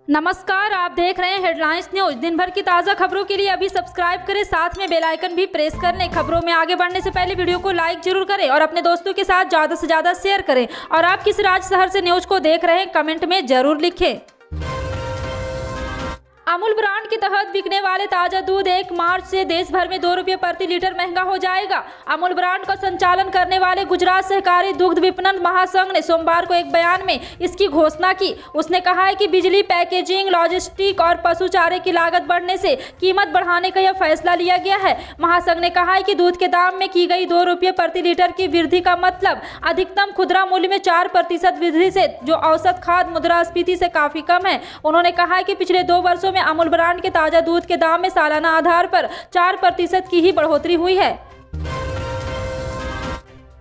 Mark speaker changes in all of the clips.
Speaker 1: नमस्कार, आप देख रहे हैं हेडलाइंस न्यूज। दिन भर की ताज़ा खबरों के लिए अभी सब्सक्राइब करें, साथ में बेल आइकन भी प्रेस कर लें। खबरों में आगे बढ़ने से पहले वीडियो को लाइक जरूर करें और अपने दोस्तों के साथ ज़्यादा से ज़्यादा शेयर करें। और आप किस राज्य शहर से न्यूज को देख रहे हैं, कमेंट में जरूर लिखें। अमूल ब्रांड के तहत बिकने वाले ताजा दूध 1 मार्च से देश भर में 2 रुपये प्रति लीटर महंगा हो जाएगा। अमूल ब्रांड का संचालन करने वाले गुजरात सहकारी दुग्ध विपणन महासंघ ने सोमवार को एक बयान में इसकी घोषणा की। उसने कहा है कि बिजली, पैकेजिंग, लॉजिस्टिक और पशु चारे की लागत बढ़ने से कीमत बढ़ाने का यह फैसला लिया गया है। महासंघ ने कहा है कि दूध के दाम में की गई 2 रुपये प्रति लीटर की वृद्धि का मतलब अधिकतम खुदरा मूल्य में 4% वृद्धि से, जो औसत खाद्य मुद्रास्फीति से काफी कम है। उन्होंने कहा है कि पिछले 2 वर्षों में अमूल ब्रांड के ताजा दूध के दाम में सालाना आधार पर 4% की ही बढ़ोतरी हुई है।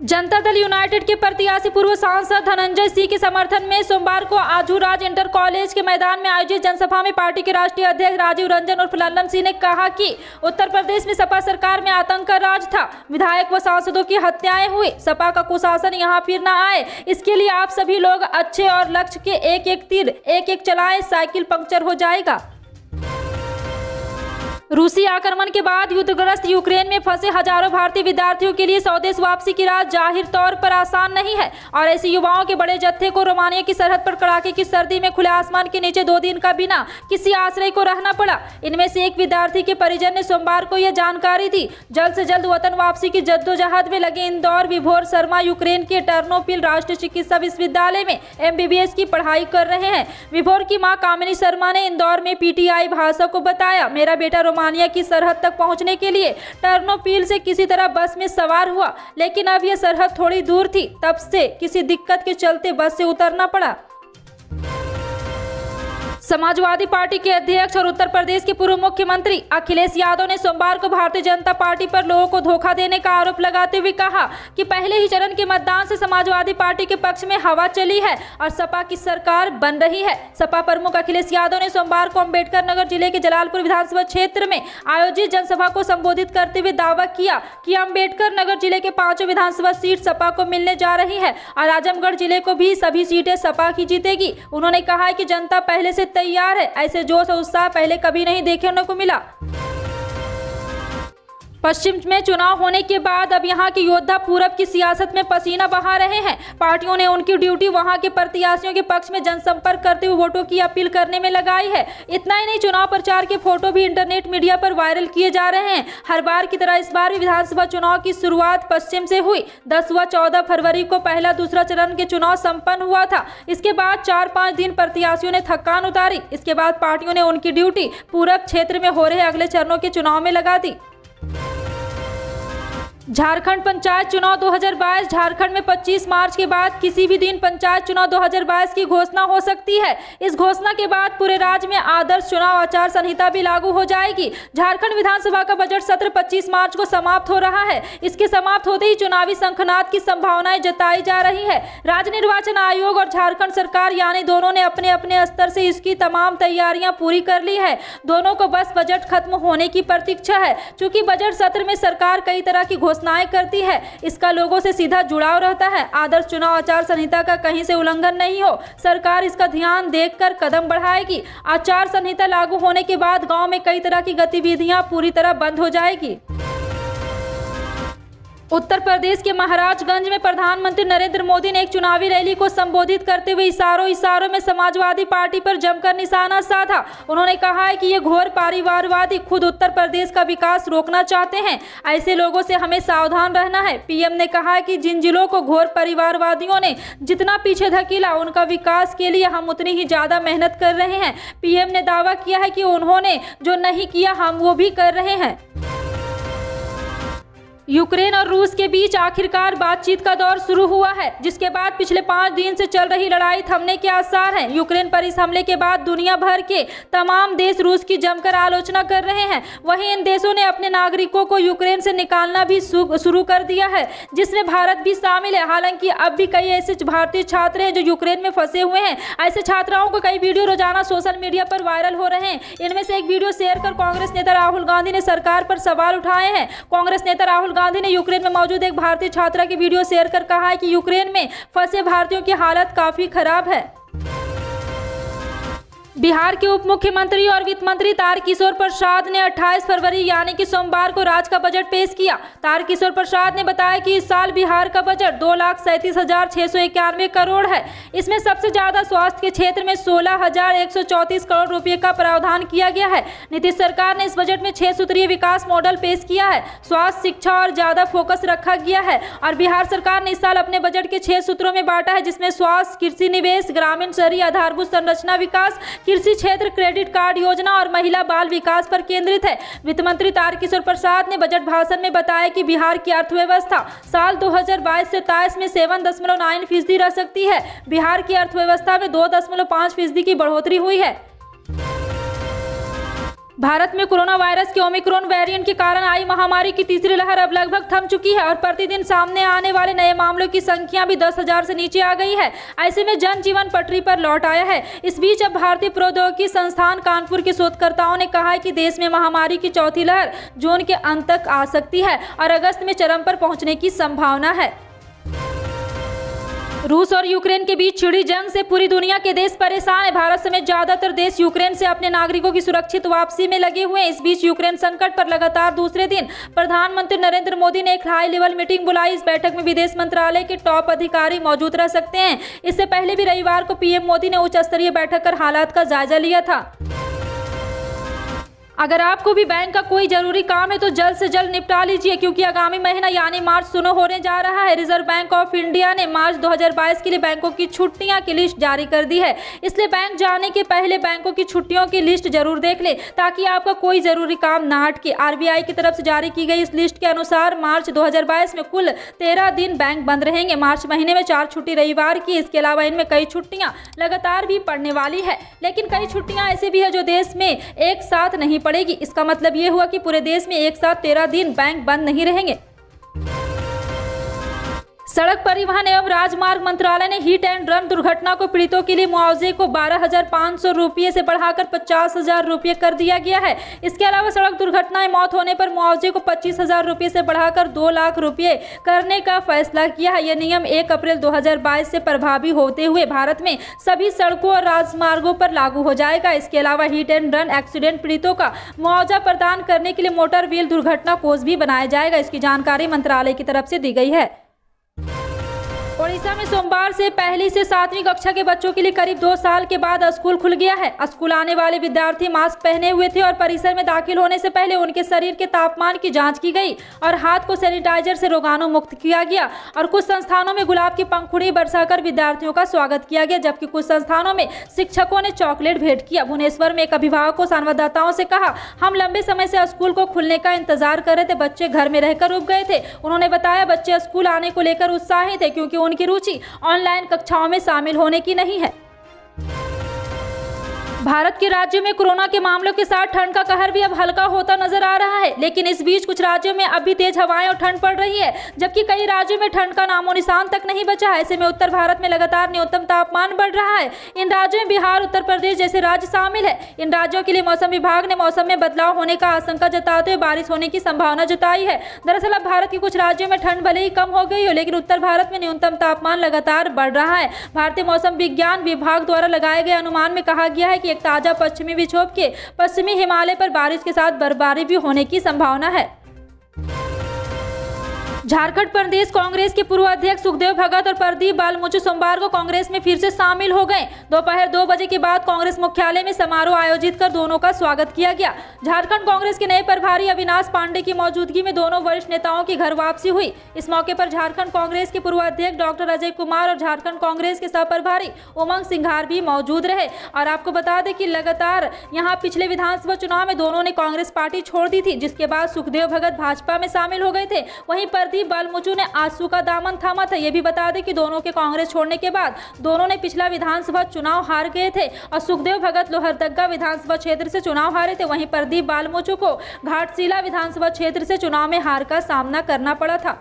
Speaker 1: जनता दल यूनाइटेड के प्रत्याशी पूर्व सांसद धनंजय सिंह के समर्थन में सोमवार को आजूराज इंटर कॉलेज के मैदान में आयोजित जनसभा में पार्टी के राष्ट्रीय अध्यक्ष राजीव रंजन उर्फ लल्लन सिंह ने कहा कि उत्तर प्रदेश में सपा सरकार में आतंक का राज था, विधायक व सांसदों की हत्याएं हुई, सपा का कुशासन यहाँ फिर न आए, इसके लिए आप सभी लोग अच्छे और लक्ष्य के एक-एक तीर एक-एक चलाएं, साइकिल पंक्चर हो जाएगा। रूसी आक्रमण के बाद युद्धग्रस्त यूक्रेन में फंसे हजारों भारतीय विद्यार्थियों के लिए स्वदेश वापसी की राह जाहिर तौर पर आसान नहीं है और ऐसे युवाओं के बड़े जत्थे को रोमानिया की सरहद पर कड़ाके की सर्दी में खुले आसमान के नीचे 2 दिन का बिना किसी आश्रय को रहना पड़ा। इनमें से एक विद्यार्थी के परिजन ने सोमवार को यह जानकारी दी। जल्द से जल्द वतन वापसी की जद्दोजहद में लगे इंदौर विभोर शर्मा यूक्रेन के टर्नोपिल राष्ट्रीय चिकित्सा विश्वविद्यालय में MBBS की पढ़ाई कर रहे हैं। विभोर की मां कामिनी शर्मा ने इंदौर में PTI भाषा को बताया, मेरा बेटा रोमानिया की सरहद तक पहुंचने के लिए टर्नोपिल से किसी तरह बस में सवार हुआ, लेकिन अब यह सरहद थोड़ी दूर थी, तब से किसी दिक्कत के चलते बस से उतरना पड़ा। समाजवादी पार्टी के अध्यक्ष और उत्तर प्रदेश के पूर्व मुख्यमंत्री अखिलेश यादव ने सोमवार को भारतीय जनता पार्टी पर लोगों को धोखा देने का आरोप लगाते हुए कहा कि पहले ही चरण के मतदान से समाजवादी पार्टी के पक्ष में हवा चली है और सपा की सरकार बन रही है। सपा प्रमुख अखिलेश यादव ने सोमवार को अम्बेडकर नगर जिले के जलालपुर विधानसभा क्षेत्र में आयोजित जनसभा को संबोधित करते हुए दावा किया कि अम्बेडकर नगर जिले के 5 विधानसभा सीट सपा को मिलने जा रही है और आजमगढ़ जिले को भी सभी सीटें सपा की जीतेगी। उन्होंने कहा है कि जनता पहले से तैयार है, ऐसे जोश और उत्साह पहले कभी नहीं देखने को मिला। पश्चिम में चुनाव होने के बाद अब यहां के योद्धा पूरब की सियासत में पसीना बहा रहे हैं। पार्टियों ने उनकी ड्यूटी वहां के प्रत्याशियों के पक्ष में जनसंपर्क करते हुए वोटों की अपील करने में लगाई है। इतना ही नहीं, चुनाव प्रचार के फोटो भी इंटरनेट मीडिया पर वायरल किए जा रहे हैं। हर बार की तरह इस बार भी विधानसभा चुनाव की शुरुआत पश्चिम से हुई। 10 व 14 फरवरी को पहला दूसरा चरण के चुनाव संपन्न हुआ था। इसके बाद 4-5 दिन प्रत्याशियों ने थकान उतारी। इसके बाद पार्टियों ने उनकी ड्यूटी पूरब क्षेत्र में हो रहे अगले चरणों के चुनाव में लगा दी। झारखंड पंचायत चुनाव 2022। झारखंड में 25 मार्च के बाद किसी भी दिन पंचायत चुनाव 2022 की घोषणा हो सकती है। इस घोषणा के बाद पूरे राज्य में आदर्श चुनाव आचार संहिता भी लागू हो जाएगी। झारखंड विधानसभा का बजट सत्र 25 मार्च को समाप्त हो रहा है। इसके समाप्त होते ही चुनावी शंखनाद की संभावनाएं जताई जा रही है। राज्य निर्वाचन आयोग और झारखंड सरकार यानी दोनों ने अपने अपने स्तर से इसकी तमाम तैयारियां पूरी कर ली है। दोनों को बस बजट खत्म होने की प्रतीक्षा है। चूंकि बजट सत्र में सरकार कई तरह की घोषणाएं करती है, इसका लोगों से सीधा जुड़ाव रहता है। आदर्श चुनाव आचार संहिता का कहीं से उल्लंघन नहीं हो, सरकार इसका ध्यान देखकर कदम बढ़ाएगी। आचार संहिता लागू होने के बाद गांव में कई तरह की गतिविधियां पूरी तरह बंद हो जाएगी। उत्तर प्रदेश के महाराजगंज में प्रधानमंत्री नरेंद्र मोदी ने एक चुनावी रैली को संबोधित करते हुए इशारों में समाजवादी पार्टी पर जमकर निशाना साधा। उन्होंने कहा है कि ये घोर परिवारवादी खुद उत्तर प्रदेश का विकास रोकना चाहते हैं। ऐसे लोगों से हमें सावधान रहना है। पीएम ने कहा है कि जिन जिलों को घोर परिवारवादियों ने जितना पीछे धकेला, उनका विकास के लिए हम उतनी ही ज्यादा मेहनत कर रहे हैं। पीएम ने दावा किया है कि उन्होंने जो नहीं किया हम वो भी कर रहे हैं। यूक्रेन और रूस के बीच आखिरकार बातचीत का दौर शुरू हुआ है, जिसके बाद पिछले 5 दिन से चल रही लड़ाई थमने के आसार हैं। यूक्रेन पर इस हमले के बाद दुनिया भर के तमाम देश रूस की जमकर आलोचना कर रहे हैं। वहीं इन देशों ने अपने नागरिकों को यूक्रेन से निकालना भी शुरू कर दिया है, जिसमें भारत भी शामिल है। हालांकि अब भी कई ऐसे भारतीय छात्र हैं जो यूक्रेन में फंसे हुए हैं। ऐसे छात्राओं को कई वीडियो रोजाना सोशल मीडिया पर वायरल हो रहे हैं। इनमें से एक वीडियो शेयर कर कांग्रेस नेता राहुल गांधी ने सरकार पर सवाल उठाए हैं। कांग्रेस नेता राहुल गांधी ने यूक्रेन में मौजूद एक भारतीय छात्रा की वीडियो शेयर कर कहा है कि यूक्रेन में फंसे भारतीयों की हालत काफी खराब है। बिहार के उप मुख्यमंत्री और वित्त मंत्री तारकिशोर प्रसाद ने 28 फरवरी यानी कि सोमवार को राज्य का बजट पेश किया। तारकिशोर प्रसाद ने बताया कि इस साल बिहार का बजट 2,37,691 करोड़ है। इसमें सबसे ज्यादा स्वास्थ्य के क्षेत्र में 16,134 करोड़ रुपए का प्रावधान किया गया है। नीतीश सरकार ने इस बजट में 6 सूत्रीय विकास मॉडल पेश किया है। स्वास्थ्य, शिक्षा और ज्यादा फोकस रखा गया है और बिहार सरकार ने इस साल अपने बजट के 6 सूत्रों में बांटा है, जिसमें स्वास्थ्य, कृषि, निवेश, ग्रामीण शहरी आधारभूत संरचना विकास, कृषि क्षेत्र, क्रेडिट कार्ड योजना और महिला बाल विकास पर केंद्रित है। वित्त मंत्री तारकिशोर प्रसाद ने बजट भाषण में बताया कि बिहार की अर्थव्यवस्था साल 2022 से 23 में 7.9% रह सकती है। बिहार की अर्थव्यवस्था में 2.5% की बढ़ोतरी हुई है। भारत में कोरोना वायरस के ओमिक्रॉन वेरिएंट के कारण आई महामारी की तीसरी लहर अब लगभग थम चुकी है और प्रतिदिन सामने आने वाले नए मामलों की संख्या भी 10,000 से नीचे आ गई है। ऐसे में जनजीवन पटरी पर लौट आया है। इस बीच अब भारतीय प्रौद्योगिकी संस्थान कानपुर के शोधकर्ताओं ने कहा है कि देश में महामारी की चौथी लहर जून के अंत तक आ सकती है और अगस्त में चरम पर पहुंचने की संभावना है। रूस और यूक्रेन के बीच छिड़ी जंग से पूरी दुनिया के देश परेशान है। भारत समेत ज्यादातर देश यूक्रेन से अपने नागरिकों की सुरक्षित वापसी में लगे हुए हैं। इस बीच यूक्रेन संकट पर लगातार दूसरे दिन प्रधानमंत्री नरेंद्र मोदी ने एक हाई लेवल मीटिंग बुलाई। इस बैठक में विदेश मंत्रालय के टॉप अधिकारी मौजूद रह सकते हैं। इससे पहले भी रविवार को पीएम मोदी ने उच्च स्तरीय बैठक कर हालात का जायजा लिया था। अगर आपको भी बैंक का कोई जरूरी काम है तो जल्द से जल्द निपटा लीजिए, क्योंकि आगामी महीना यानी मार्च शुरू होने जा रहा है। रिजर्व बैंक ऑफ इंडिया ने मार्च 2022 के लिए बैंकों की छुट्टियां की लिस्ट जारी कर दी है। इसलिए बैंक जाने के पहले बैंकों की छुट्टियों की लिस्ट जरूर देख लें ताकि आपका कोई जरूरी काम ना अटके। आरबीआई की तरफ से जारी की गई इस लिस्ट के अनुसार मार्च 2022 में कुल 13 दिन बैंक बंद रहेंगे। मार्च महीने में 4 छुट्टी रविवार की, इसके अलावा इनमें कई छुट्टियां लगातार भी पड़ने वाली है। लेकिन कई छुट्टियां ऐसी भी है जो देश में एक साथ नहीं पड़ेगी। इसका मतलब ये हुआ कि पूरे देश में एक साथ 13 दिन बैंक बंद नहीं रहेंगे। सड़क परिवहन एवं राजमार्ग मंत्रालय ने हिट एंड रन दुर्घटना को पीड़ितों के लिए मुआवजे को 12,500 रुपये से बढ़ाकर 50,000 रुपये कर दिया गया है। इसके अलावा सड़क दुर्घटनाएं मौत होने पर मुआवजे को 25,000 रुपये से बढ़ाकर 2 लाख रुपये करने का फैसला किया है। यह नियम 1 अप्रैल 2022 से प्रभावी होते हुए भारत में सभी सड़कों और राजमार्गों पर लागू हो जाएगा। इसके अलावा हिट एंड रन एक्सीडेंट पीड़ितों का मुआवजा प्रदान करने के लिए मोटर व्हील दुर्घटना कोष भी बनाया जाएगा। इसकी जानकारी मंत्रालय की तरफ से दी गई है। ओडिशा में सोमवार से पहली से 7वीं कक्षा के बच्चों के लिए करीब 2 साल के बाद स्कूल खुल गया है। स्कूल आने वाले विद्यार्थी मास्क पहने हुए थे और परिसर में दाखिल होने से पहले उनके शरीर के तापमान की जांच की गई और हाथ को सैनिटाइजर से रोगाणु मुक्त किया गया और कुछ संस्थानों में गुलाब की पंखुड़ी बरसाकर विद्यार्थियों का स्वागत किया गया, जबकि कुछ संस्थानों में शिक्षकों ने चॉकलेट भेंट किया। भुवनेश्वर में एक अभिभावक को संवाददाताओं से कहा, हम लंबे समय से स्कूल को खुलने का इंतजार कर रहे थे, बच्चे घर में रहकर उब गए थे। उन्होंने बताया बच्चे स्कूल आने को लेकर उत्साहित थे क्योंकि उनकी रुचि ऑनलाइन कक्षाओं में शामिल होने की नहीं है। भारत के राज्यों में कोरोना के मामलों के साथ ठंड का कहर भी अब हल्का होता नजर आ रहा है, लेकिन इस बीच कुछ राज्यों में अब भी तेज हवाएं और ठंड पड़ रही है, जबकि कई राज्यों में ठंड का नामो निशान तक नहीं बचा है। ऐसे में उत्तर भारत में लगातार न्यूनतम तापमान बढ़ रहा है। इन राज्यों में बिहार, उत्तर प्रदेश जैसे राज्य शामिल है। इन राज्यों के लिए मौसम विभाग ने मौसम में बदलाव होने का आशंका जताते हुए बारिश होने की संभावना जताई है। दरअसल अब भारत के कुछ राज्यों में ठंड भले ही कम हो गई हो, लेकिन उत्तर भारत में न्यूनतम तापमान लगातार बढ़ रहा है। भारतीय मौसम विज्ञान विभाग द्वारा लगाए गए अनुमान में कहा गया है कि एक ताजा पश्चिमी विक्षोभ के पश्चिमी हिमालय पर बारिश के साथ बर्फबारी भी होने की संभावना है। झारखंड प्रदेश कांग्रेस के पूर्व अध्यक्ष सुखदेव भगत और प्रदीप बालमुचु सोमवार को कांग्रेस में फिर से शामिल हो गए। दोपहर 2 बजे के बाद कांग्रेस मुख्यालय में समारोह आयोजित कर दोनों का स्वागत किया गया। झारखंड कांग्रेस के नए प्रभारी अविनाश पांडे की मौजूदगी में दोनों वरिष्ठ नेताओं की घर वापसी हुई। इस मौके पर झारखंड कांग्रेस के पूर्व अध्यक्ष डॉक्टर अजय कुमार और झारखंड कांग्रेस के सह प्रभारी उमंग सिंघार भी मौजूद रहे। और आपको बता दें कि लगातार यहाँ पिछले विधानसभा चुनाव में दोनों ने कांग्रेस पार्टी छोड़ दी थी, जिसके बाद सुखदेव भगत भाजपा में शामिल हो गए थे। वहीं प्रदीप बालमुचु ने आंसू का दामन थामा था। ये भी बता दें कि दोनों के कांग्रेस छोड़ने के बाद दोनों ने पिछला विधानसभा चुनाव हार गए थे और सुखदेव भगत लोहरदगा विधानसभा क्षेत्र से चुनाव हारे थे। वहीं प्रदीप बालमुचु को घाटशिला विधानसभा क्षेत्र से चुनाव में हार का सामना करना पड़ा था।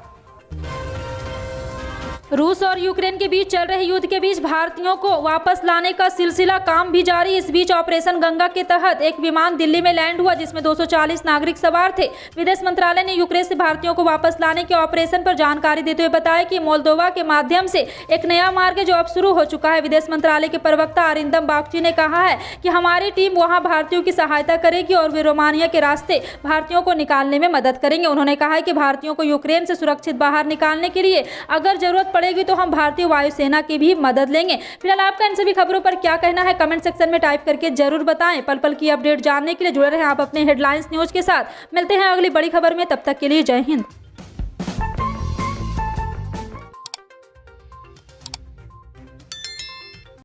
Speaker 1: रूस और यूक्रेन के बीच चल रहे युद्ध के बीच भारतीयों को वापस लाने का सिलसिला काम भी जारी। इस बीच ऑपरेशन गंगा के तहत एक विमान दिल्ली में लैंड हुआ जिसमें 240 नागरिक सवार थे। विदेश मंत्रालय ने यूक्रेन से भारतीयों को वापस लाने के ऑपरेशन पर जानकारी देते हुए बताया कि मोल्दोवा के माध्यम से एक नया मार्ग है जो अब शुरू हो चुका है। विदेश मंत्रालय के प्रवक्ता अरिंदम बागची ने कहा है कि हमारी टीम वहां भारतीयों की सहायता करेगी और वे रोमानिया के रास्ते भारतीयों को निकालने में मदद करेंगे। उन्होंने कहा है कि भारतीयों को यूक्रेन से सुरक्षित बाहर निकालने के लिए अगर जरूरत पड़ेगी तो हम भारतीय वायुसेना की भी मदद लेंगे। फिलहाल आपका इन सभी खबरों पर क्या कहना है कमेंट सेक्शन में टाइप करके जरूर बताएं। पल पल की अपडेट जानने के लिए जुड़े रहें आप अपने हेडलाइंस न्यूज के साथ। मिलते हैं अगली बड़ी खबर में, तब तक के लिए जय हिंद।